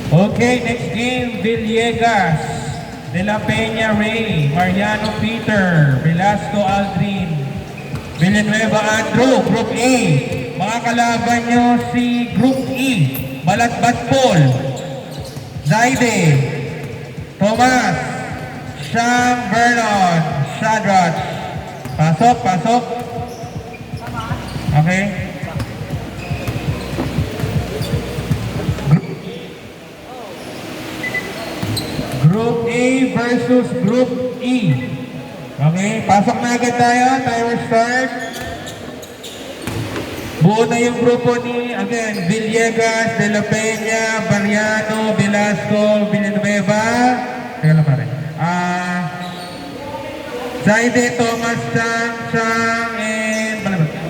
Okay, next game, Villegas, De La Peña Ray, Mariano Peter, Velasco Aldrin, Villanueva Andrew, Group A. Mga kalaban nyo si Group E, Balatbat Paul, Zaide, Thomas, Shang Vernon, Shadrach. Pasok, pasok. Okay. Group A versus Group E. Okay, pasok na agad tayo. Timer start. Buo na yung grupo ni, again, Villegas, De La Peña, Mariano, Velasco, Villanueva. Teka lang pare. Zaide, Thomas, Chang, and Balabat.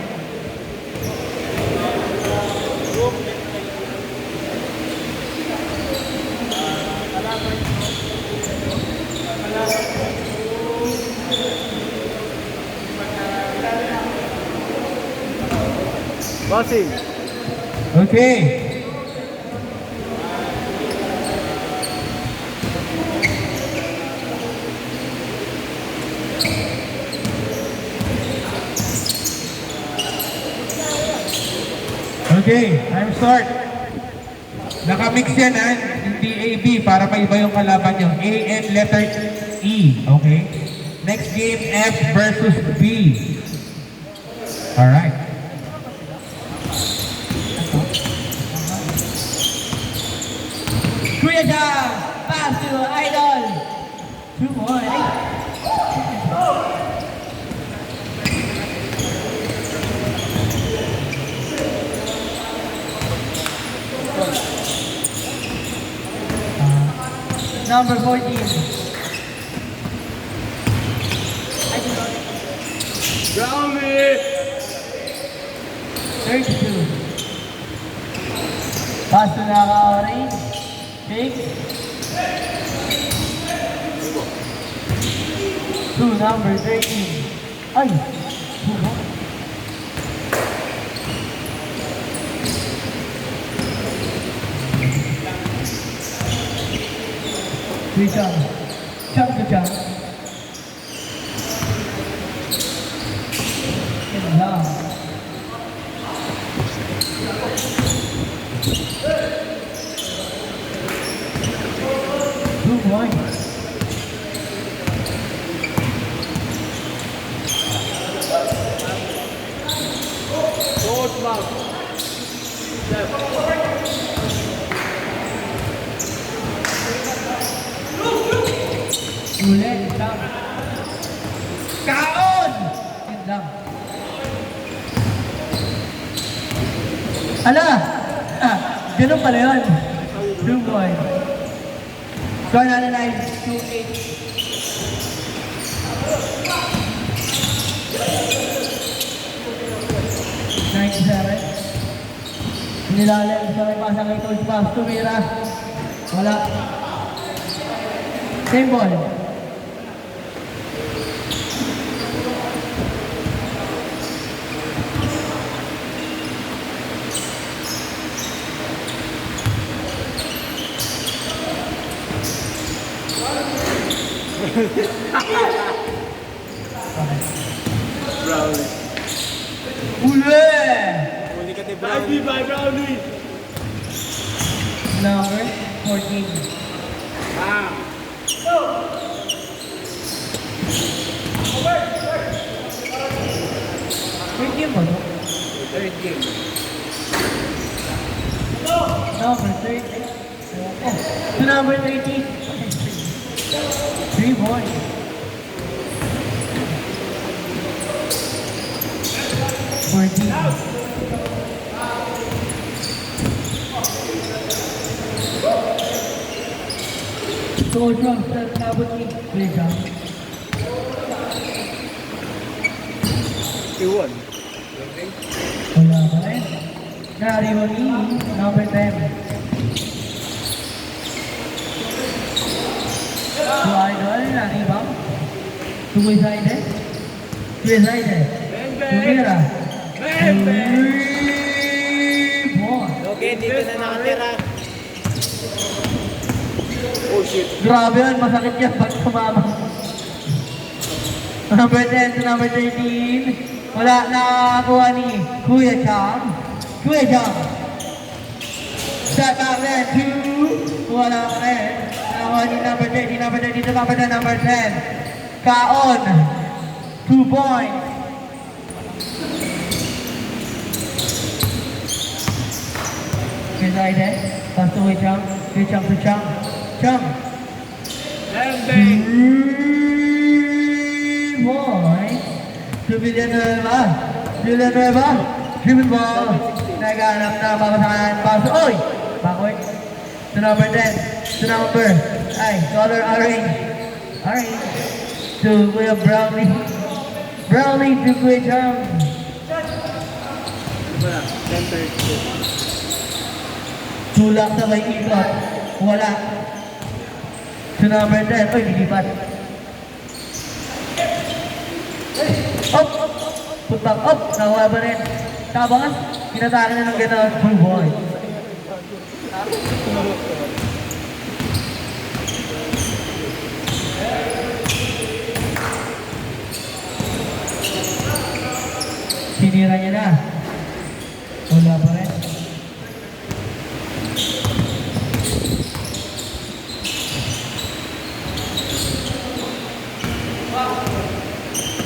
Bossing. Okay. Okay, time start. Nakamix yan ha, hindi A, B, para maiba yung kalaban nyo. A and letter E, okay? Next game, F versus B. Alright. Kuya Jam, pass to Idol. 2-1. Number 14. Ground me. 32. Pass to naka-orange. Big. To number 13. Ay! Three jump. Jump to jump. And down. Two points. Short mark. Ulit, down. Kaon! And down. Ala! Ganun pala yun. 2 points. Score na 2-8. Nilalim sa may pasang kay Coach Paps. Tumira. Wala. Same ball. Brownie. Ule! Huli ka ni Brownie. Bye, Brownie. Number 14. Ah. Third game ba? Third game. Number 30. Oh, to number 13. 3 points. So from the Kabutki playground. Iwan. Wala pa rin. Nariwani, number 10. So Idol, naribang. Two-sided. Three-sided. Tumira. Ben! 3 points. Okay, dito na nakatira. shit. Grabe yan, masakit yan pag tumama. Number 10 to number 13. Wala nakakuha ni Kuya Chang. Kuya Chang. Step back then, 2. Wala ka rin. Nakakuha ni number 13, number 13 to number 10, number 10. Kaon. 2 points. Inside it. Pass to Kuya Chang. Kuya Chang to Chang. Chang. Landing. 3 points to Villanueva. Villanueva, driven ball. Naghanap na babasahan. Pass. Oy! Backward. To number 10. To number. Ay, color orange. Orange. To Kuya Brownlee. Brownlee to Kuya Chang. Wala. Center. Tulak sa may ikot. Wala. To number 10. Oy, lilipat. Up! Put back up. Nakuha ba rin? Tabas. Pinatake na ng gano'n. Full boy. Sinira niya na. Wala pa rin.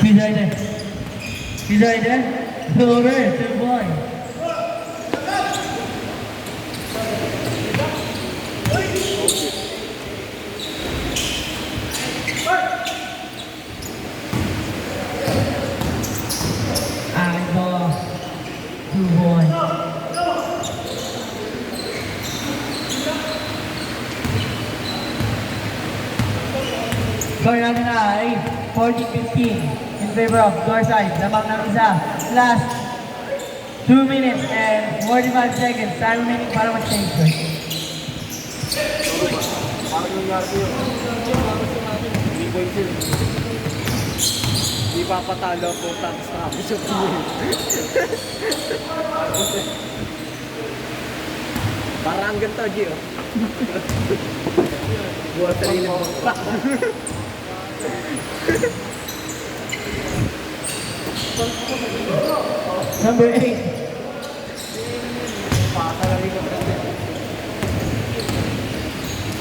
Pizza ide. Pizza ide. Floater. 2 points. Akin po. 2 points. Score natin ay 14-15 in favor of Dorside. Lamang ng isa. Last 2 minutes and 45 seconds. Time remaining para mag-change score. Parang yung nangyari yun. Hindi ko yun. Hindi papatalo po tapos nakapos yung team. Parang ganito, G, oh. Buhat sa rin mo. Number 8. Pakasalari ka pa rin.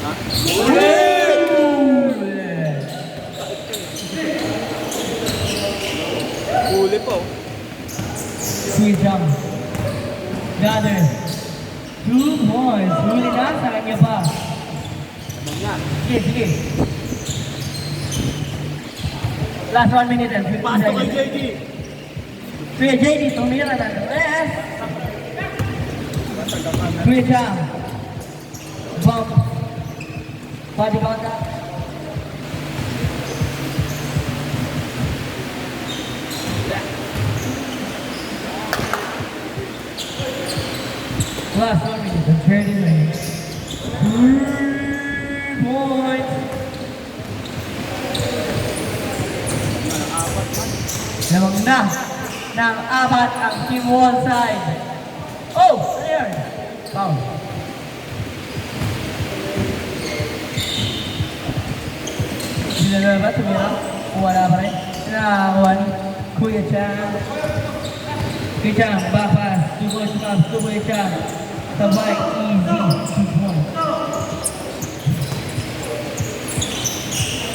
Ha? Huli po. Sweet jump. Gather. 2 points. Huli na sa kanya pa. Naman nga. Sige, sige. Last 1 minute and 15 Pasto kay seconds. JD. Kuya JD, tumira na. Yes! Kuya Jam. Bump. Body contact. Last 1 minute and 30 seconds. 3 points. Lamang na ng apat ang team one side. Oh! Ano yun? Foul. Sila na ba? Tumira? Wala pa rin. Nakakuha ni Kuya Chang. Kuya Chang, back pass. 2 points pass to Kuya Chang. Sabay, easy. 2 points.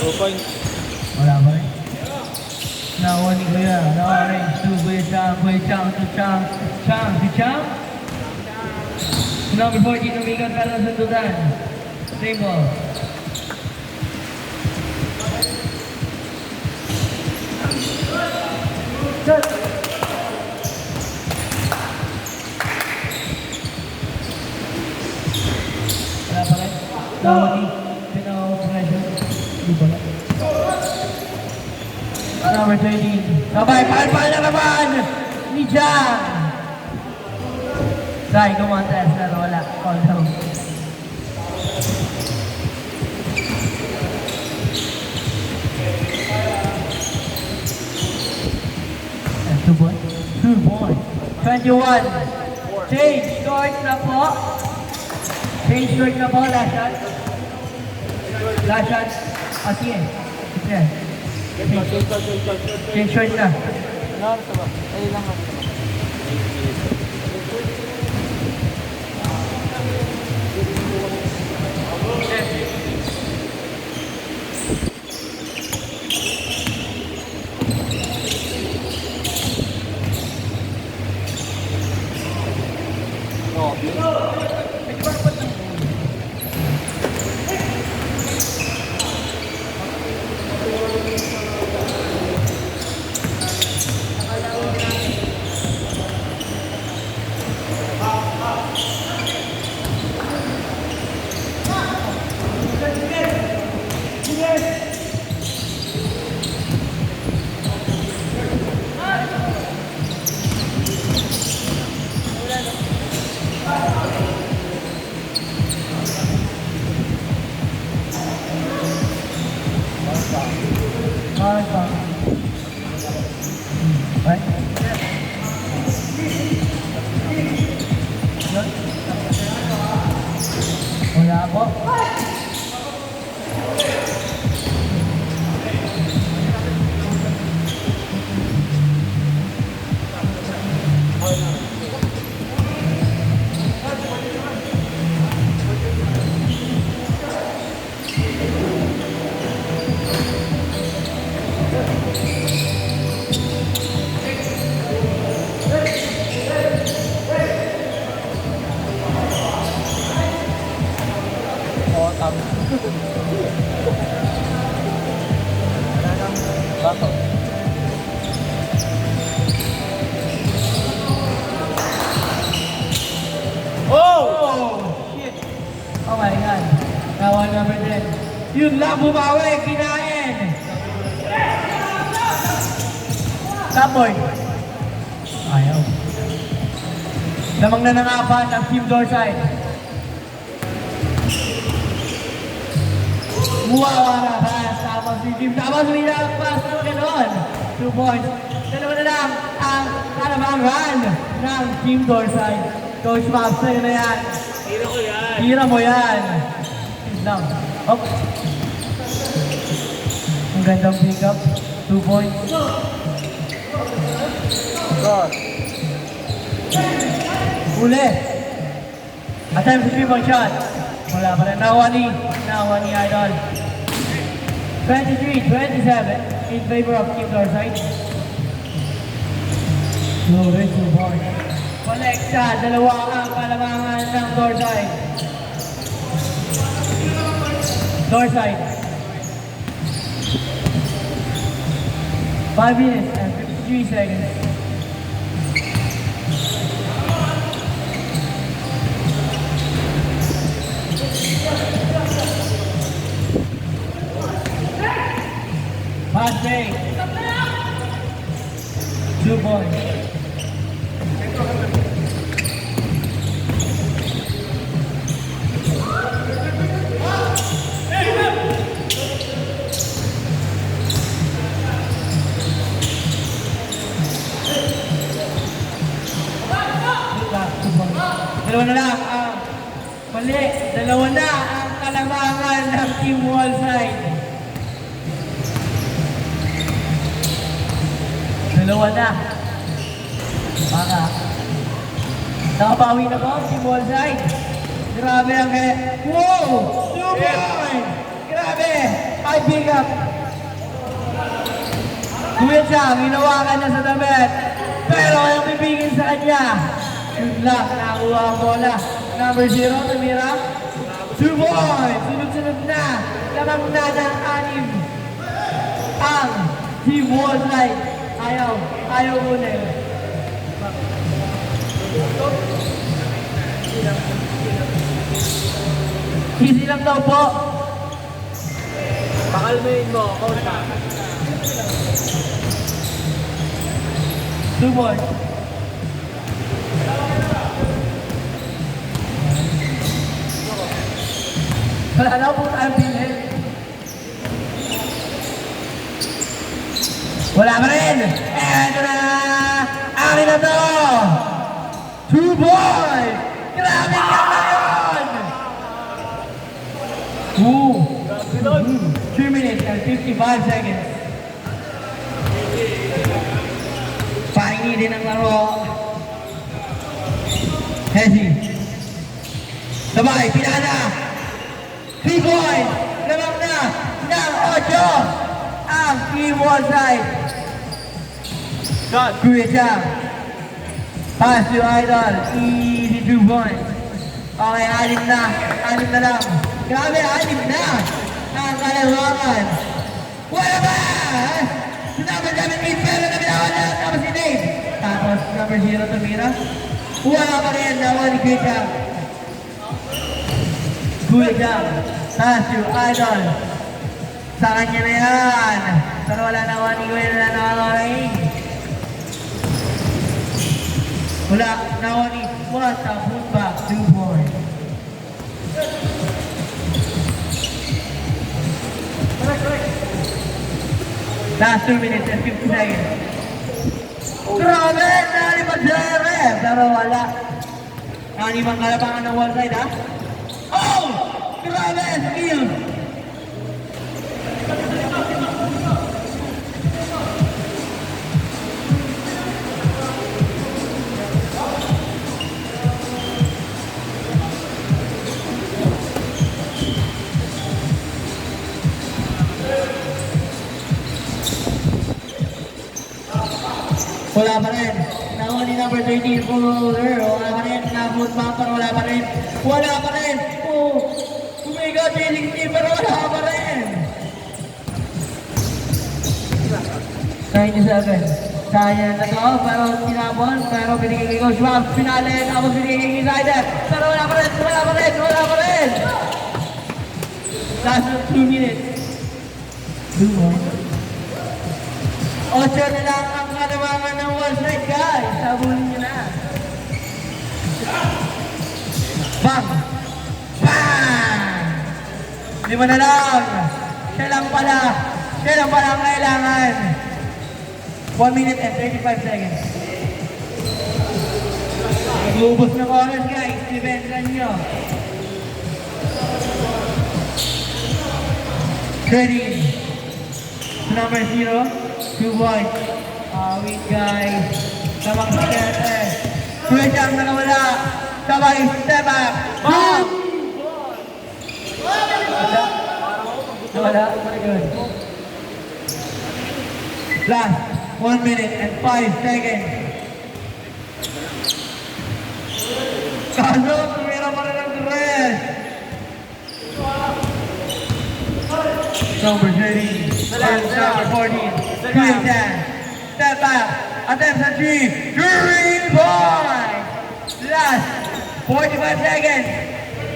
2 points. Wala pa rin. Nakakuha ni Kuya. Naka-orange to Kuya Chang. Kuya Chang to Chang. Chang to Chang. Number 14, umikat para sa sundutan. Same ball. Wala pa rin. Dawati. Pinaw-pressure. Hindi ba na? Number 13. Sabay, pal-pal na naman! Ni Chang! Sai, kumontes pero wala. Call down. And 2 points. 2 points. 21. Change court na po. Change court na po. Last shot. Last shot. Ah, sige. Sige. Change short na. Ano oras na ba? Ay, ilang oras na ba? Wala po. Oo, tama. Bato. Oh my God. Kawan number 10. Yun lang, bumawi. Kinain. Tapoy. Ayaw. Lamang na nangapan ng team Dorside. Muawara pass. Tapos si team. Tapos winang pass ng ganon. 2 points. Dalawa na lang ang kalamangan ng team Dorside. Coach Max, sa'yo na yan. Hira mo yan. Please lang. Up. Ang gandang pick up. 2 points. God. Uli. Attempt sa 3-point shot. Wala pa rin. Nakuha ni Idol. 23-27 in favor of Team Dorside. Glory to point. Collect siya. Dalawa ang kalamangan ng Dorside. Dorside. 5 minutes and 53 seconds. Pass break. 2 points. Dalawa na lang ang mali. Dalawa na ang kalamangan ng Team Wallside. Dalawa na. Baka. Nakabawi na ba ang Team Wallside? Grabe ang kaya. Wow! 2 points! Grabe! I pick up. Kuya siya, ginawakan niya sa damit. Pero ayaw bibigin sa kanya. Good luck, nakakuha ang bola. Number 0, tumira. 2 points! Sunod-sunod na. Lamang na ng 6. Ang Team Wallside. Ayaw muna. Easy lang daw po. Pakalmain mo, coach na. 2 points. Wala na po tayong pinhin. Wala pa rin! Eto na! Akin na to! 2 points! Grabe ka na yun! Ooh. Grabe nun. 3 minutes and 55 seconds. Paingi din ang laro. Hezi. Sabay, pinana. 3 points. Lamang na ng 8 ang Team Wallside. God. Kuya Chang. Pass to Idol. Easy 2 points. Okay, 6 na. 6 na lang. Grabe, 6 na. Ang kalawangan. Wala ba? Si number 17, pero nabinawan na. Tapos si Dave. Tapos number 0 tumira. Wala pa rin. Nawa ni Kuya Chang. Kuya Chang. Pass to Idol. Sa kanya na yan. Pero wala nawa ni Kuya na nakakain. Wala, nawa ni what a putback, 2 points. Last 2 minutes and 50 seconds. Grabe, nalipad sa ref, pero wala. Nanimang kalabangan ng one side, ha? Oh! Grabe, skill! Wala pa rin. Nakuha ni number 13 Fuller. Wala pa rin. Nabot bumper. Wala pa rin. Wala pa rin. Oh. Oh my God, feeling team. Pero wala pa rin. 97. Sayang na to. Pero tinapon. Pero binigay kay Coach Bob. Pinali. Tapos binigay kay Sider. Pero wala pa rin. Wala pa rin. Wala pa rin. Last 2 minutes. 2 more. 8 na lang ang kalamangan ng one side, guys. Sabulin nyo na. Bang! Bang! 5 na lang. Siya lang pala. Siya lang pala ang kailangan. 1 minute and 35 seconds. Mag-uubos ng oras, guys. Depensan nyo. Ready. Number 0. 2 points. Wait guys. Tamang sikete. Kuya Chang nakawala. Sabay step back. Boom! Nawala. Good. Last 1 minute and 5 seconds. Kaso, tumira pa rin ang rest. Number 30. Number 14. Kuya Chang. Step back. Attempt sa 3. 3 points. Last 45 seconds.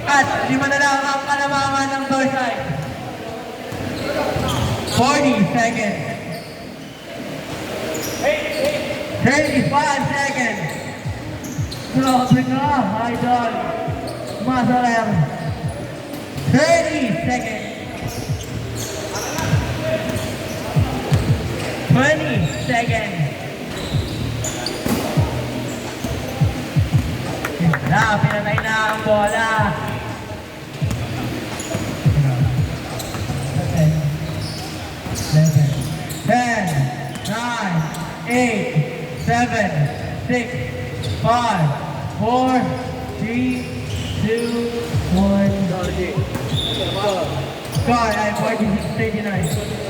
At 5 na lang ang kalamangan ng Dorside. 40 seconds. 35 seconds. Grabe ka, Idol. Masalam. 30 seconds. 20 seconds. Na, pinatay na ang bola. 10, 9, 8, 7, 6, 5, 4, 3, 2, 1. Score, I 46-39.